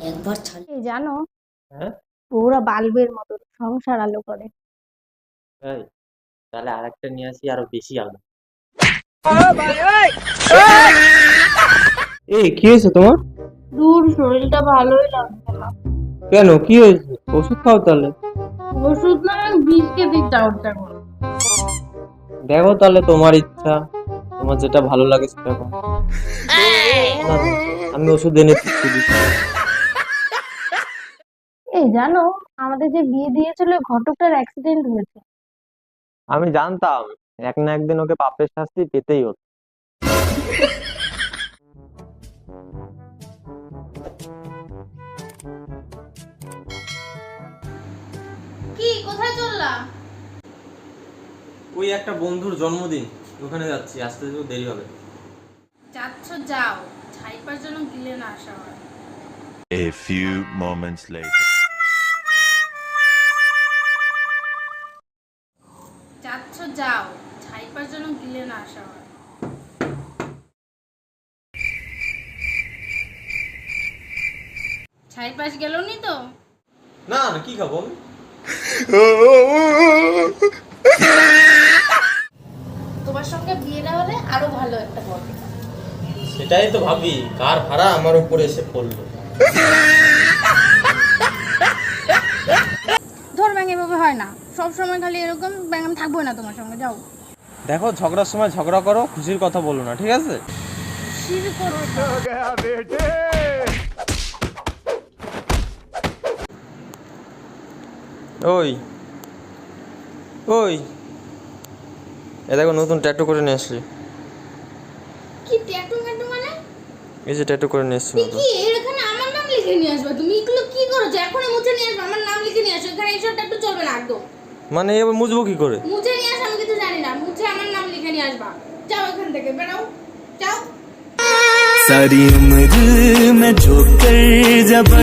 একবার ছাড়। এই জানো, হ্যাঁ, পুরা বাল্বের মতো সংসার আলো করে। তাই? তাহলে আরেকটা নিয়ে আসি, আরো বেশি আলো। এই কি হয়েছে তোমার? দূর, শরীরটা ভালোই লাগছে না। কেন, কি হয়েছে? ওষুধ খাও তাহলে। ওষুধ না, বিষ খেতে চাওয়াটা করো। দেখো তাহলে, তোমার ইচ্ছা, তোমার যেটা ভালো লাগে সেটা করো। না, আমি ওষুধ এনে দিচ্ছি। এই জানো, আমাদের যে বিয়ে দিয়েছিল ঘটকটার অ্যাক্সিডেন্ট হয়েছে। আমি জানতাম এক না একদিন ওকে পাপের শাস্তি পেতেই হতো। কি কোথায় চললা? ওই একটা বন্ধুর জন্মদিন, ওখানে যাচ্ছি, আসতে একটু দেরি হবে। যাচ্ছ যাও, ছাইপার জন্য গিলে না আসা হয়। A few moments later. যাচ্ছ যাও, ছাইপার জন্য গিলে না আসা হয়। ছাইপাস গেল নি তো? না না, কি খাবো আমি? তোমার সঙ্গে বিয়েটা হলে আরো ভালো একটা গল্প। সেটাই তো ভাবি, কার ভাড়া আমার উপরে এসে পড়লো। ধর ব্যাঙ এভাবে হয় না, সব সময় খালি এরকম ব্যাঙ। আমি থাকবো না তোমার সঙ্গে, যাও। দেখো, ঝগড়ার সময় ঝগড়া করো, খুশির কথা বলো না, ঠিক আছে? শির করো। ওই ওই, এ দেখো, নতুন ট্যাটু করে নিয়ে আসলি। কি ট্যাটু ম্যাটু মানে? এই যে ট্যাটু করে নিয়ে এসছি কি নতুন। কি এখানে আমার নাম লিখে নিয়ে আসবে? তুমি এগুলো কি করছো? এখনই মুছে নিয়ে আসবে, আমার নাম লিখে নিয়ে আসো। এখানে এইসব ট্যাটু চলবে না একদম। মানে এবার মুছবো কি করে? মুছে নিয়ে আসো, আমি কিছু জানি না। মুছে আমার নাম লিখে নিয়ে আসবা। যাও এখান থেকে, বেরাও, যাও। सारी उम्र में जो कर जब